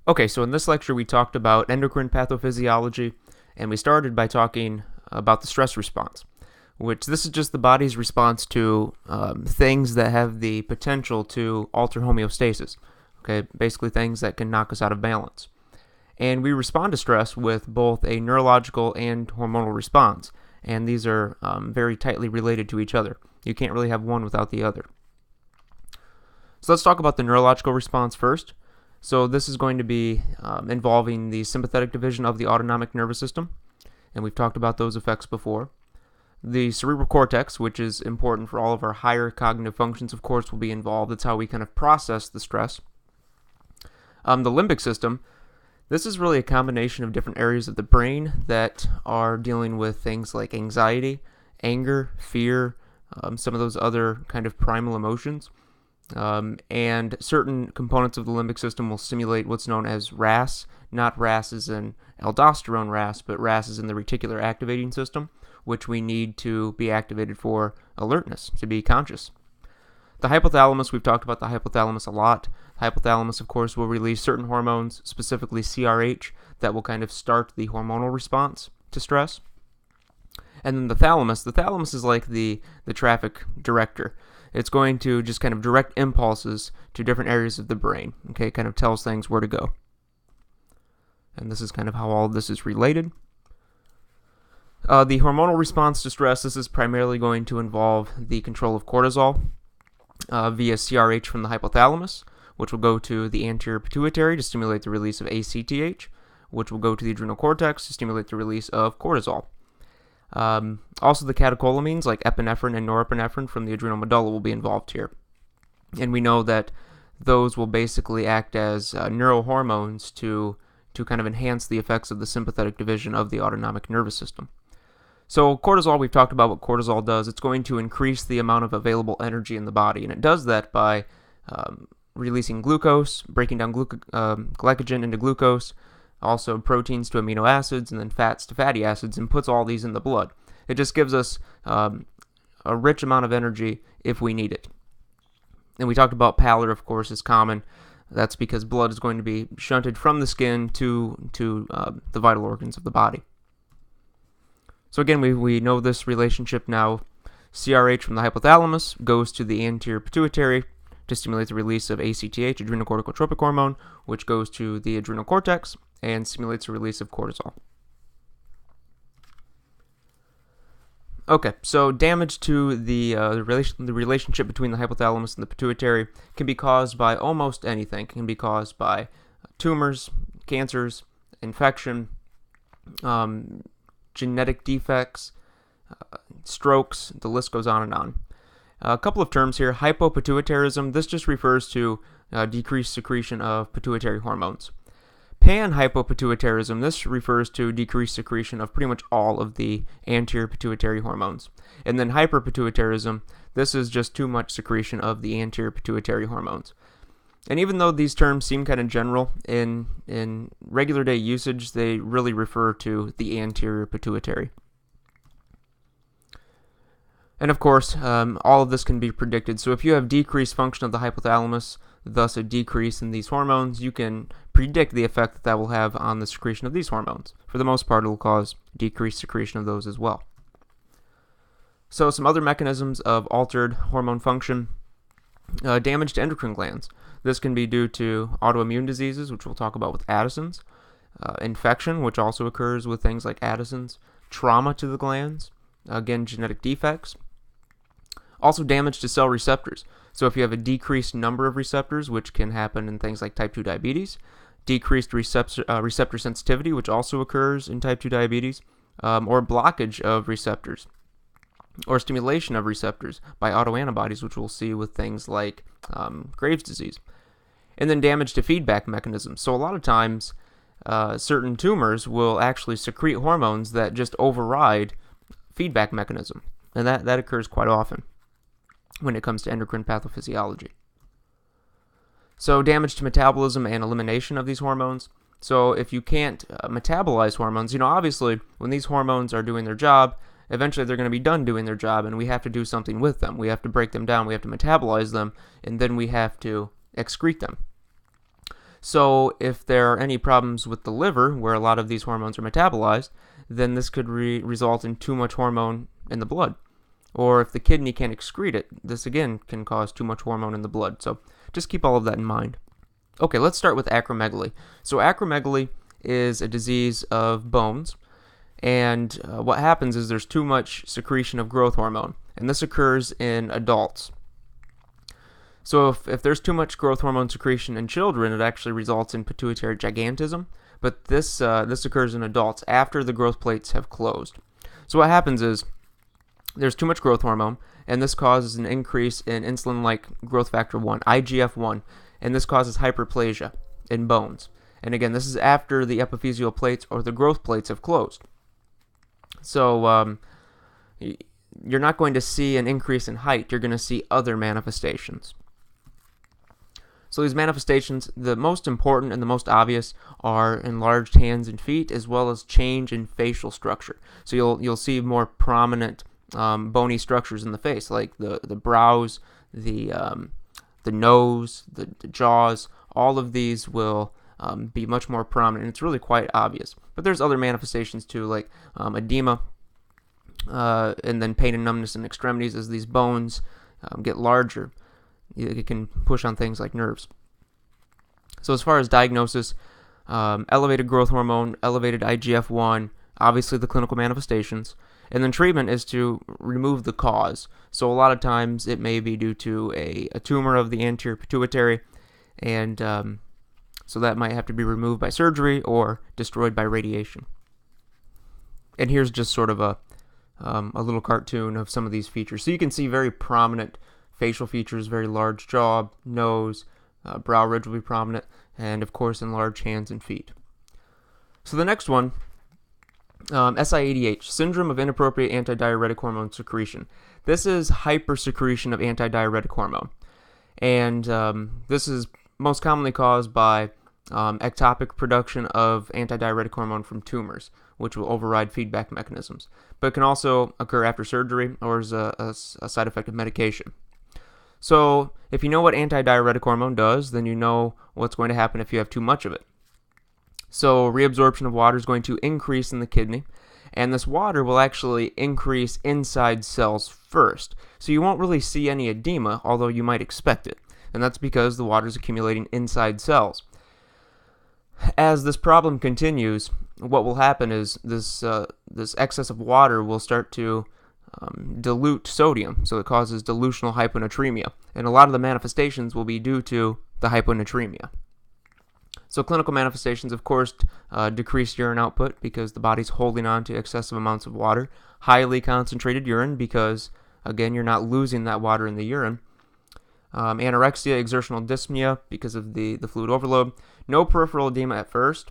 Okay, so in this lecture we talked about endocrine pathophysiology, and we started by talking about the stress response, which this is just the body's response to things that have the potential to alter homeostasis. Okay, basically things that can knock us out of balance. And we respond to stress with both a neurological and hormonal response, and these are very tightly related to each other. You can't really have one without the other. So let's talk about the neurological response first. So this is going to be involving the sympathetic division of the autonomic nervous system, and we've talked about those effects before. The cerebral cortex, which is important for all of our higher cognitive functions, of course, will be involved. It's how we kind of process the stress. The limbic system, this is really a combination of different areas of the brain that are dealing with things like anxiety, anger, fear, some of those other kind of primal emotions. And certain components of the limbic system will stimulate what's known as RAS, not RAS as in aldosterone RAS, but RAS as in the reticular activating system, which we need to be activated for alertness, to be conscious. The hypothalamus, we've talked about the hypothalamus a lot. The hypothalamus, of course, will release certain hormones, specifically CRH, that will kind of start the hormonal response to stress. And then the thalamus is like the traffic director. It's going to just kind of direct impulses to different areas of the brain. Okay, kind of tells things where to go. And this is kind of how all of this is related. The hormonal response to stress, this is primarily going to involve the control of cortisol via CRH from the hypothalamus, which will go to the anterior pituitary to stimulate the release of ACTH, which will go to the adrenal cortex to stimulate the release of cortisol. Also, the catecholamines like epinephrine and norepinephrine from the adrenal medulla will be involved here. And we know that those will basically act as neurohormones to kind of enhance the effects of the sympathetic division of the autonomic nervous system. So cortisol, we've talked about what cortisol does. It's going to increase the amount of available energy in the body, and it does that by releasing glucose, breaking down glycogen into glucose, also proteins to amino acids, and then fats to fatty acids, and puts all these in the blood. It just gives us a rich amount of energy if we need it. And we talked about pallor, of course, is common. That's because blood is going to be shunted from the skin to the vital organs of the body. So again, we know this relationship now. CRH from the hypothalamus goes to the anterior pituitary to stimulate the release of ACTH, adrenocorticotropic hormone, which goes to the adrenal cortex and stimulates the release of cortisol. Okay, so damage to the relationship between the hypothalamus and the pituitary can be caused by almost anything. It can be caused by tumors, cancers, infection, genetic defects, strokes, the list goes on and on. A couple of terms here. Hypopituitarism, this just refers to decreased secretion of pituitary hormones. Panhypopituitarism, this refers to decreased secretion of pretty much all of the anterior pituitary hormones. And then hyperpituitarism, this is just too much secretion of the anterior pituitary hormones. And even though these terms seem kind of general, in regular day usage, they really refer to the anterior pituitary. And of course, all of this can be predicted. So if you have decreased function of the hypothalamus, thus a decrease in these hormones, you can predict the effect that will have on the secretion of these hormones. For the most part, it will cause decreased secretion of those as well. So some other mechanisms of altered hormone function. Damage to endocrine glands. This can be due to autoimmune diseases, which we'll talk about with Addison's, infection, which also occurs with things like Addison's, trauma to the glands, again, genetic defects. Also damage to cell receptors. So if you have a decreased number of receptors, which can happen in things like type 2 diabetes, decreased receptor sensitivity, which also occurs in type 2 diabetes, or blockage of receptors, or stimulation of receptors by autoantibodies, which we'll see with things like Graves' disease. And then damage to feedback mechanisms. So a lot of times, certain tumors will actually secrete hormones that just override feedback mechanism. And that occurs quite often when it comes to endocrine pathophysiology. So damage to metabolism and elimination of these hormones. So if you can't metabolize hormones, obviously when these hormones are doing their job, eventually they're going to be done doing their job, and we have to do something with them. We have to break them down, we have to metabolize them, and then we have to excrete them. So if there are any problems with the liver, where a lot of these hormones are metabolized, then this could result in too much hormone in the blood. Or if the kidney can't excrete it, this again can cause too much hormone in the blood. So just keep all of that in mind. Okay, let's start with acromegaly. So acromegaly is a disease of bones, and what happens is there's too much secretion of growth hormone, and this occurs in adults. So if there's too much growth hormone secretion in children, it actually results in pituitary gigantism, but this occurs in adults after the growth plates have closed. So what happens is there's too much growth hormone, and this causes an increase in insulin-like growth factor 1, IGF-1, and this causes hyperplasia in bones. And again, this is after the epiphyseal plates or the growth plates have closed. So you're not going to see an increase in height. You're going to see other manifestations. So these manifestations, the most important and the most obvious, are enlarged hands and feet, as well as change in facial structure. So you'll see more prominent bony structures in the face, like the brows, the nose, the jaws. All of these will be much more prominent, and it's really quite obvious. But there's other manifestations too, like edema, and then pain and numbness in extremities as these bones get larger. It can push on things like nerves. So as far as diagnosis, elevated growth hormone, elevated IGF-1, obviously the clinical manifestations, and then treatment is to remove the cause. So a lot of times it may be due to a tumor of the anterior pituitary, and so that might have to be removed by surgery or destroyed by radiation. And here's just sort of a little cartoon of some of these features. So you can see very prominent facial features, very large jaw, nose, brow ridge will be prominent, and of course enlarged hands and feet. So the next one, SIADH, Syndrome of Inappropriate Antidiuretic Hormone Secretion. This is hypersecretion of antidiuretic hormone, and this is most commonly caused by ectopic production of antidiuretic hormone from tumors, which will override feedback mechanisms. But it can also occur after surgery or as a side effect of medication. So if you know what antidiuretic hormone does, then you know what's going to happen if you have too much of it. So reabsorption of water is going to increase in the kidney, and this water will actually increase inside cells first. So you won't really see any edema, although you might expect it. And that's because the water is accumulating inside cells. As this problem continues, what will happen is this excess of water will start to dilute sodium, so it causes dilutional hyponatremia, and a lot of the manifestations will be due to the hyponatremia. So clinical manifestations, of course, decreased urine output because the body's holding on to excessive amounts of water, highly concentrated urine because, again, you're not losing that water in the urine, anorexia, exertional dyspnea because of the fluid overload, no peripheral edema at first,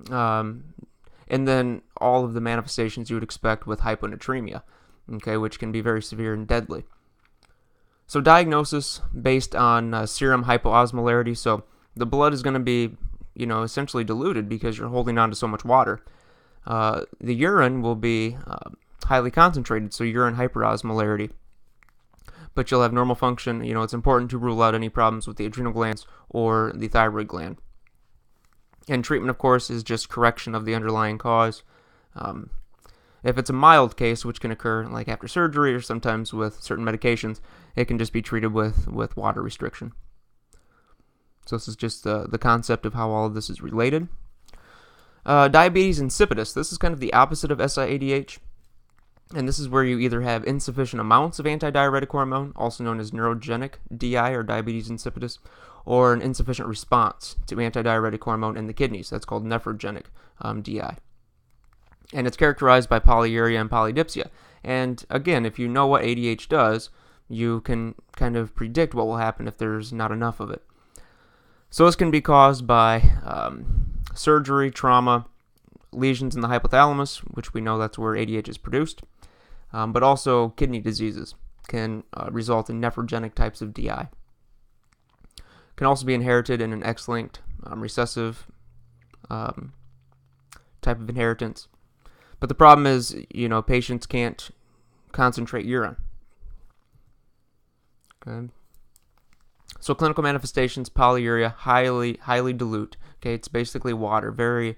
and then all of the manifestations you would expect with hyponatremia, okay, which can be very severe and deadly. So diagnosis based on serum hypoosmolarity. So the blood is going to be, essentially diluted because you're holding on to so much water. The urine will be highly concentrated, so urine hyperosmolarity. But you'll have normal function. It's important to rule out any problems with the adrenal glands or the thyroid gland. And treatment, of course, is just correction of the underlying cause. If it's a mild case, which can occur like after surgery or sometimes with certain medications, it can just be treated with water restriction. So this is just the concept of how all of this is related. Diabetes insipidus. This is kind of the opposite of SIADH. And this is where you either have insufficient amounts of antidiuretic hormone, also known as neurogenic DI or diabetes insipidus, or an insufficient response to antidiuretic hormone in the kidneys. That's called nephrogenic DI. And it's characterized by polyuria and polydipsia. And again, if you know what ADH does, you can kind of predict what will happen if there's not enough of it. So this can be caused by surgery, trauma, lesions in the hypothalamus, which we know that's where ADH is produced, but also kidney diseases can result in nephrogenic types of DI. Can also be inherited in an X-linked recessive type of inheritance. But the problem is, patients can't concentrate urine. Okay. So clinical manifestations: polyuria, highly dilute. Okay, it's basically water, very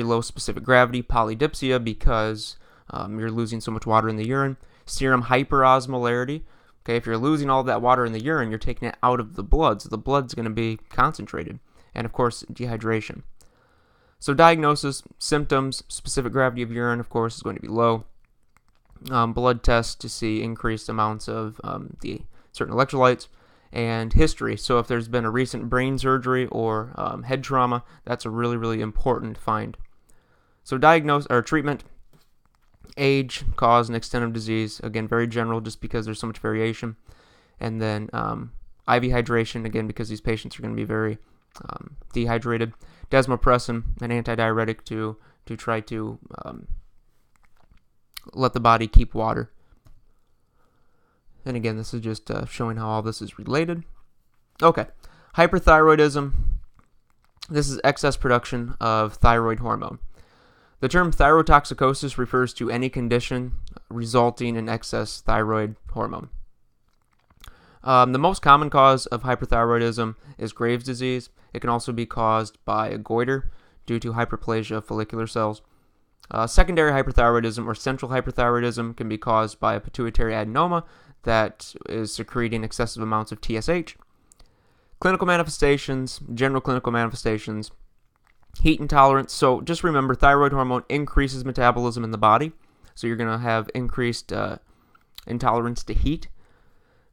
low specific gravity. Polydipsia, because you're losing so much water in the urine. Serum hyperosmolarity. Okay, if you're losing all that water in the urine, you're taking it out of the blood, so the blood's going to be concentrated. And of course, dehydration. So diagnosis: symptoms, specific gravity of urine, of course, is going to be low. Blood tests to see increased amounts of the certain electrolytes. And history. So if there's been a recent brain surgery or head trauma, that's a really, really important find. So treatment: age, cause, and extent of disease. Again, very general, just because there's so much variation. And then IV hydration, again, because these patients are going to be very dehydrated. Desmopressin, an antidiuretic to try to let the body keep water. And again, this is just showing how all this is related. Okay, hyperthyroidism. This is excess production of thyroid hormone. The term thyrotoxicosis refers to any condition resulting in excess thyroid hormone. The most common cause of hyperthyroidism is Graves' disease. It can also be caused by a goiter due to hyperplasia of follicular cells. Secondary hyperthyroidism or central hyperthyroidism can be caused by a pituitary adenoma that is secreting excessive amounts of TSH. Clinical manifestations, general clinical manifestations: heat intolerance. So just remember, thyroid hormone increases metabolism in the body, so you're going to have increased intolerance to heat.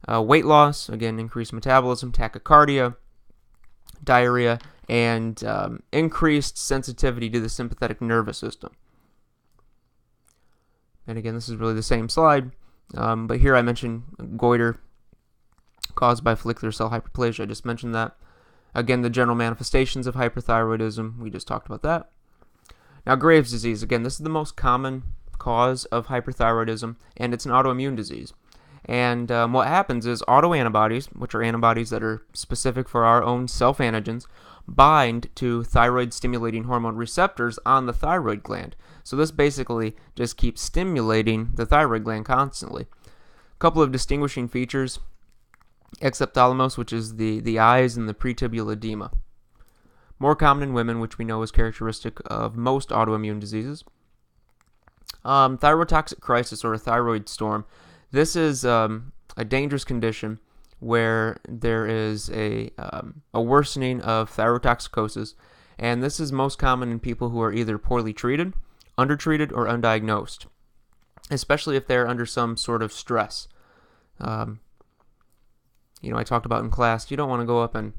Weight loss, again, increased metabolism. Tachycardia, diarrhea, and increased sensitivity to the sympathetic nervous system. And again, this is really the same slide. But here I mentioned goiter caused by follicular cell hyperplasia. I just mentioned that. Again, the general manifestations of hyperthyroidism, we just talked about that. Now, Graves' disease. Again, this is the most common cause of hyperthyroidism, and it's an autoimmune disease. And what happens is autoantibodies, which are antibodies that are specific for our own self-antigens, bind to thyroid-stimulating hormone receptors on the thyroid gland. So this basically just keeps stimulating the thyroid gland constantly. A couple of distinguishing features: exophthalmos, which is the eyes, and the pretibial edema. More common in women, which we know is characteristic of most autoimmune diseases. Thyrotoxic crisis, or a thyroid storm. This is a dangerous condition where there is a worsening of thyrotoxicosis, and this is most common in people who are either poorly treated, undertreated, or undiagnosed, especially if they're under some sort of stress. I talked about in class, you don't want to go up and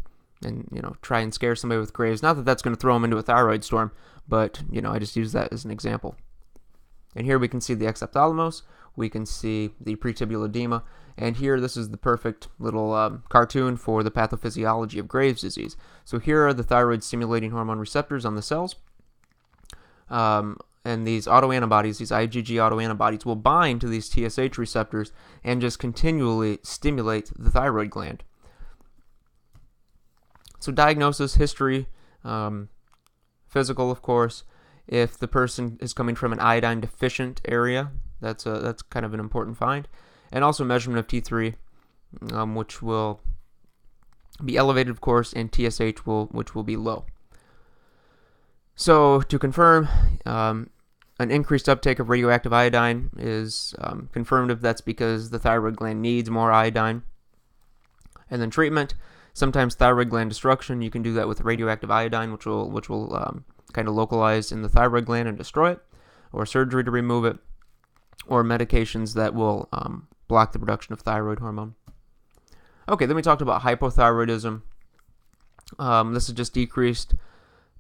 try and scare somebody with Graves. Not that that's going to throw them into a thyroid storm, but, I just use that as an example. And here we can see the exophthalmos, we can see the pretibial edema, and here this is the perfect little cartoon for the pathophysiology of Graves' disease. So here are the thyroid-stimulating hormone receptors on the cells, and these autoantibodies, these IgG autoantibodies, will bind to these TSH receptors and just continually stimulate the thyroid gland. So diagnosis, history, physical, of course. If the person is coming from an iodine deficient area, that's kind of an important find. And also measurement of T3, which will be elevated, of course, and TSH which will be low. So to confirm, an increased uptake of radioactive iodine is confirmed if that's because the thyroid gland needs more iodine. And then treatment, sometimes thyroid gland destruction. You can do that with radioactive iodine, which will kind of localize in the thyroid gland and destroy it, or surgery to remove it, or medications that will block the production of thyroid hormone. Okay, then we talked about hypothyroidism. This is just decreased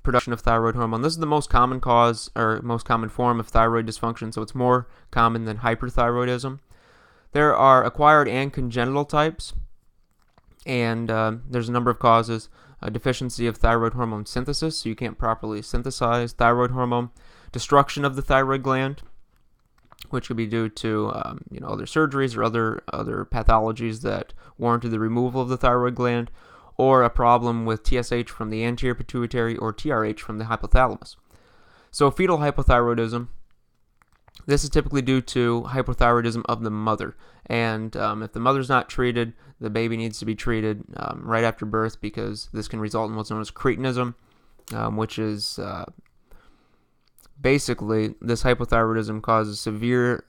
production of thyroid hormone. This is the most common cause, or most common form of thyroid dysfunction, so it's more common than hyperthyroidism. There are acquired and congenital types, and there's a number of causes. A deficiency of thyroid hormone synthesis, so you can't properly synthesize thyroid hormone. Destruction of the thyroid gland, which could be due to other surgeries or other pathologies that warranted the removal of the thyroid gland, or a problem with TSH from the anterior pituitary or TRH from the hypothalamus. So fetal hypothyroidism, this is typically due to hypothyroidism of the mother, And if the mother's not treated, the baby needs to be treated right after birth, because this can result in what's known as cretinism, which is basically this hypothyroidism causes severe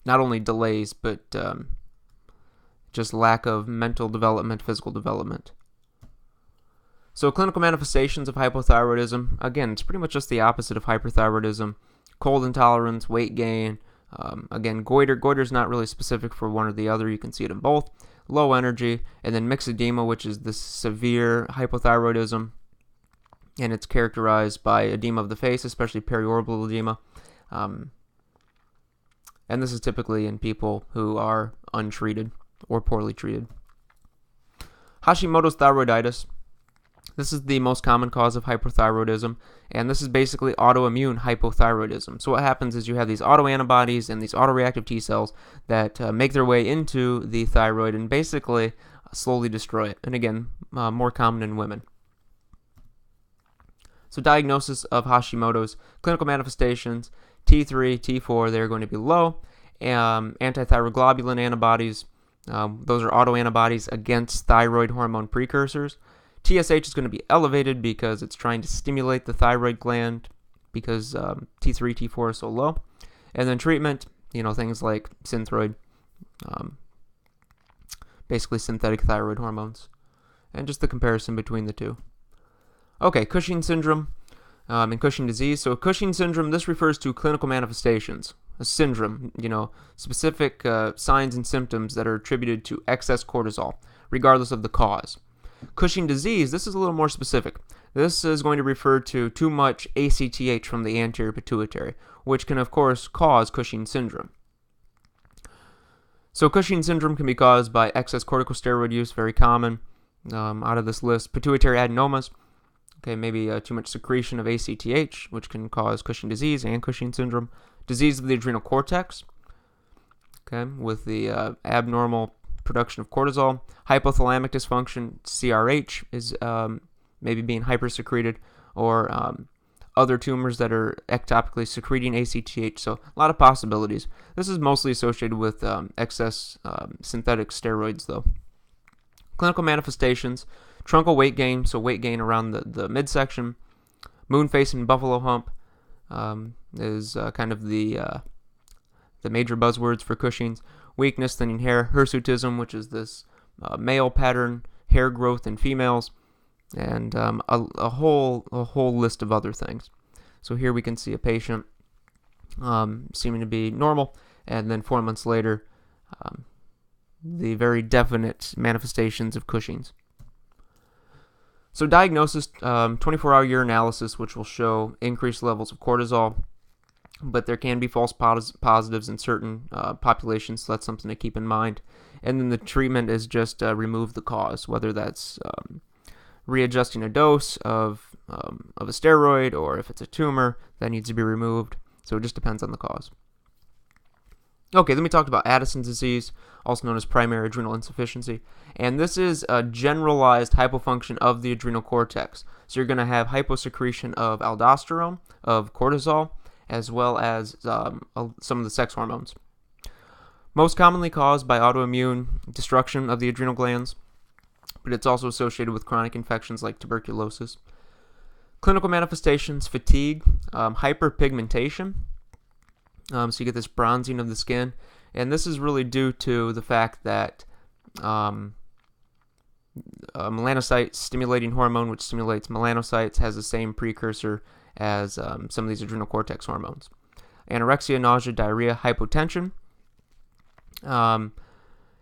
not only delays, but just lack of mental development, physical development. So clinical manifestations of hypothyroidism, again, it's pretty much just the opposite of hyperthyroidism. Cold intolerance, weight gain, again, goiter. Goiter is not really specific for one or the other. You can see it in both. Low energy, and then myxedema, which is the severe hypothyroidism, and it's characterized by edema of the face, especially periorbital edema. And this is typically in people who are untreated or poorly treated. Hashimoto's thyroiditis. This is the most common cause of hyperthyroidism, and this is basically autoimmune hypothyroidism. So what happens is you have these autoantibodies and these autoreactive T cells that make their way into the thyroid and basically slowly destroy it. And again, more common in women. So diagnosis of Hashimoto's, clinical manifestations, T3, T4, they're going to be low. Antithyroid globulin antibodies, those are autoantibodies against thyroid hormone precursors. TSH is going to be elevated because it's trying to stimulate the thyroid gland, because T3, T4 is so low. And then treatment, things like Synthroid, basically synthetic thyroid hormones, and just the comparison between the two. Okay, Cushing syndrome and Cushing disease. So Cushing syndrome, this refers to clinical manifestations, a syndrome, specific signs and symptoms that are attributed to excess cortisol, regardless of the cause. Cushing disease, this is a little more specific. This is going to refer to too much ACTH from the anterior pituitary, which can, of course, cause Cushing syndrome. So Cushing syndrome can be caused by excess corticosteroid use, very common. Out of this list, pituitary adenomas, okay, maybe too much secretion of ACTH, which can cause Cushing disease and Cushing syndrome. Disease of the adrenal cortex, okay, with the abnormal production of cortisol. Hypothalamic dysfunction, CRH, is maybe being hypersecreted, or other tumors that are ectopically secreting ACTH. So a lot of possibilities. This is mostly associated with excess synthetic steroids, though. Clinical manifestations, truncal weight gain, so weight gain around the midsection. Moon face and buffalo hump is kind of the major buzzwords for Cushing's. Weakness, thinning hair, hirsutism, which is this male pattern hair growth in females, and a whole list of other things. So here we can see a patient seeming to be normal, and then 4 months later, the very definite manifestations of Cushing's. So diagnosis, 24-hour urinalysis, which will show increased levels of cortisol, but there can be false positives in certain populations, so that's something to keep in mind. And then the treatment is just remove the cause, whether that's readjusting a dose of a steroid, or if it's a tumor, that needs to be removed. So it just depends on the cause. Okay, then we talked about Addison's disease, also known as primary adrenal insufficiency. And this is a generalized hypofunction of the adrenal cortex. So you're going to have hyposecretion of aldosterone, of cortisol, as well as some of the sex hormones. Most commonly caused by autoimmune destruction of the adrenal glands, but it's also associated with chronic infections like tuberculosis. Clinical manifestations, fatigue, hyperpigmentation. So you get this bronzing of the skin, and this is really due to the fact that melanocyte stimulating hormone, which stimulates melanocytes, has the same precursor as some of these adrenal cortex hormones. Anorexia, nausea, diarrhea, hypotension. And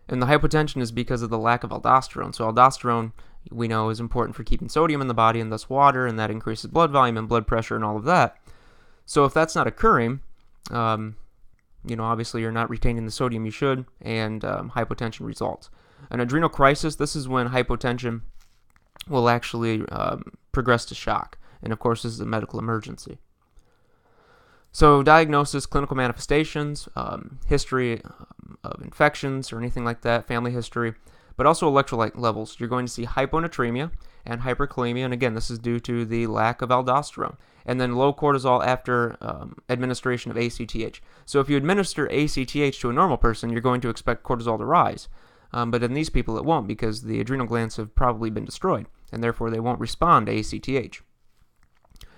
the hypotension is because of the lack of aldosterone. So aldosterone, we know, is important for keeping sodium in the body and thus water, and that increases blood volume and blood pressure and all of that. So if that's not occurring, obviously you're not retaining the sodium you should, and hypotension results. An adrenal crisis, this is when hypotension will actually progress to shock. And of course, this is a medical emergency. So diagnosis, clinical manifestations, history of infections or anything like that, family history. but also electrolyte levels. You're going to see hyponatremia and hyperkalemia, and again, this is due to the lack of aldosterone. And then low cortisol after administration of ACTH. So if you administer ACTH to a normal person, you're going to expect cortisol to rise. But in these people, it won't, because the adrenal glands have probably been destroyed, and therefore they won't respond to ACTH.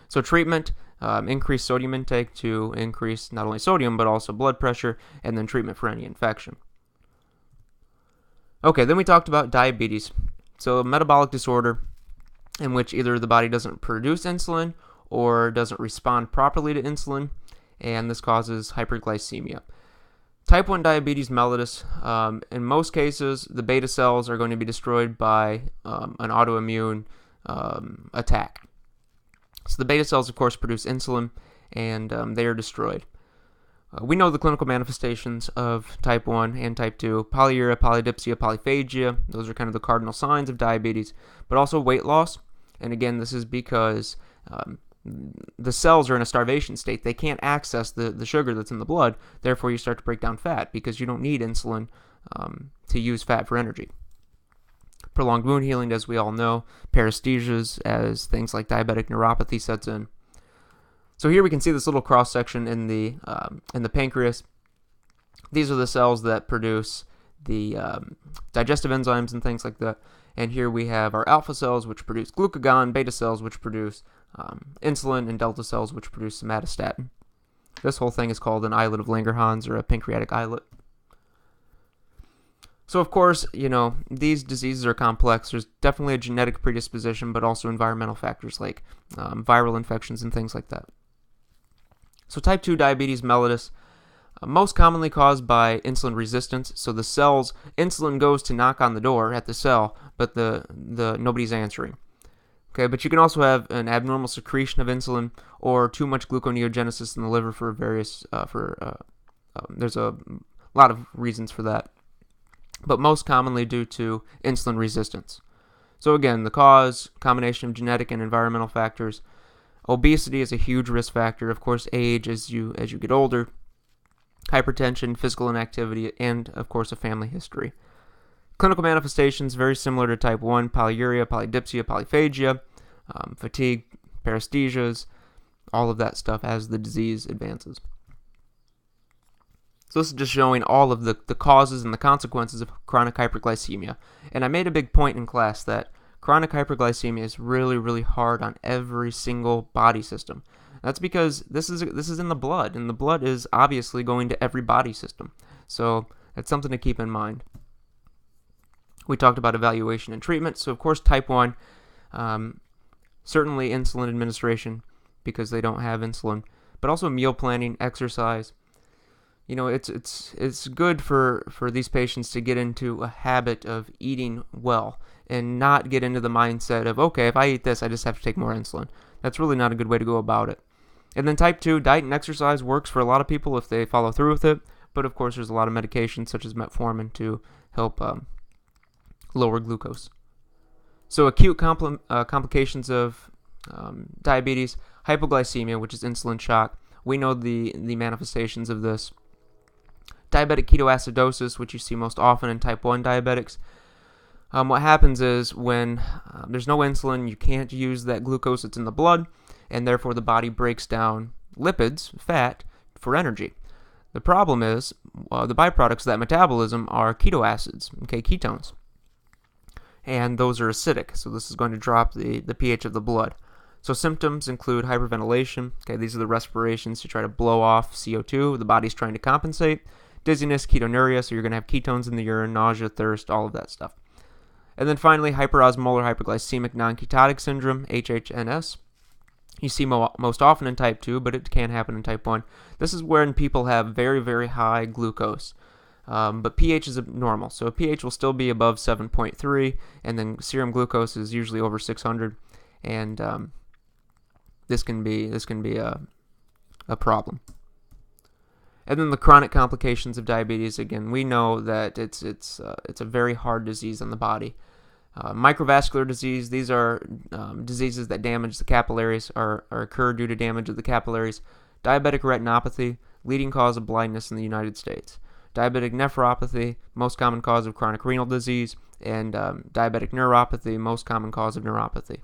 So treatment, increase sodium intake to increase not only sodium, but also blood pressure, and then treatment for any infection. Okay, then we talked about diabetes. So a metabolic disorder in which either the body doesn't produce insulin or doesn't respond properly to insulin, and this causes hyperglycemia. Type 1 diabetes mellitus, in most cases, the beta cells are going to be destroyed by an autoimmune attack. So the beta cells, of course, produce insulin, and they are destroyed. We know the clinical manifestations of type 1 and type 2, polyuria, polydipsia, polyphagia. Those are kind of the cardinal signs of diabetes, but also weight loss. And again, this is because the cells are in a starvation state. They can't access the sugar that's in the blood. Therefore, you start to break down fat because you don't need insulin to use fat for energy. Prolonged wound healing, as we all know, paresthesias as things like diabetic neuropathy sets in. So here we can see this little cross section in the pancreas. These are the cells that produce the digestive enzymes and things like that. And here we have our alpha cells, which produce glucagon, beta cells, which produce insulin, and delta cells, which produce somatostatin. This whole thing is called an islet of Langerhans, or a pancreatic islet. So, of course, these diseases are complex. There's definitely a genetic predisposition, but also environmental factors like viral infections and things like that. So type 2 diabetes mellitus, most commonly caused by insulin resistance. So the cells, insulin goes to knock on the door at the cell, but the nobody's answering. Okay, but you can also have an abnormal secretion of insulin or too much gluconeogenesis in the liver for various, there's a lot of reasons for that, but most commonly due to insulin resistance. So again, the cause, combination of genetic and environmental factors. Obesity is a huge risk factor. Of course, age as you get older, hypertension, physical inactivity, and of course a family history. Clinical manifestations very similar to type 1, polyuria, polydipsia, polyphagia, fatigue, paresthesias, all of that stuff as the disease advances. So this is just showing all of the causes and the consequences of chronic hyperglycemia. And I made a big point in class that chronic hyperglycemia is really, really hard on every single body system. That's because this is in the blood, and the blood is obviously going to every body system. So that's something to keep in mind. We talked about evaluation and treatment. So of course, type 1, certainly insulin administration because they don't have insulin, but also meal planning, exercise. It's good for these patients to get into a habit of eating well and not get into the mindset of, okay, if I eat this, I just have to take more insulin. That's really not a good way to go about it. And then type 2, diet and exercise works for a lot of people if they follow through with it, but of course there's a lot of medications such as metformin to help lower glucose. So acute complications of diabetes, hypoglycemia, which is insulin shock. We know the manifestations of this. Diabetic ketoacidosis, which you see most often in type 1 diabetics. What happens is when there's no insulin, you can't use that glucose that's in the blood, and therefore the body breaks down lipids, fat, for energy. The problem is the byproducts of that metabolism are ketoacids, ketones. And those are acidic, so this is going to drop the pH of the blood. So symptoms include hyperventilation. These are the respirations to try to blow off CO2. The body's trying to compensate. Dizziness, ketonuria, so you're going to have ketones in the urine, nausea, thirst, all of that stuff. And then finally, hyperosmolar hyperglycemic non-ketotic syndrome, HHNS. You see most often in type 2, but it can happen in type 1. This is when people have very, very high glucose. But pH is normal, so pH will still be above 7.3, and then serum glucose is usually over 600, and this can be a problem. And then the chronic complications of diabetes. Again, we know that it's a very hard disease on the body. Microvascular disease. These are diseases that damage the capillaries or occur due to damage of the capillaries. Diabetic retinopathy, leading cause of blindness in the United States. Diabetic nephropathy, most common cause of chronic renal disease. and diabetic neuropathy, most common cause of neuropathy.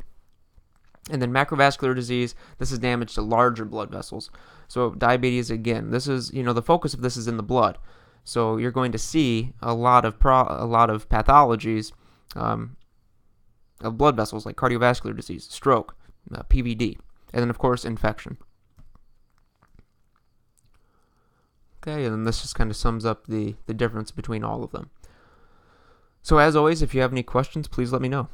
And then macrovascular disease, this is damage to larger blood vessels. So diabetes, again, this is, the focus of this is in the blood. So you're going to see a lot of pathologies of blood vessels, like cardiovascular disease, stroke, PVD, and then of course infection. Okay, and then this just kind of sums up the difference between all of them. So as always, if you have any questions, please let me know.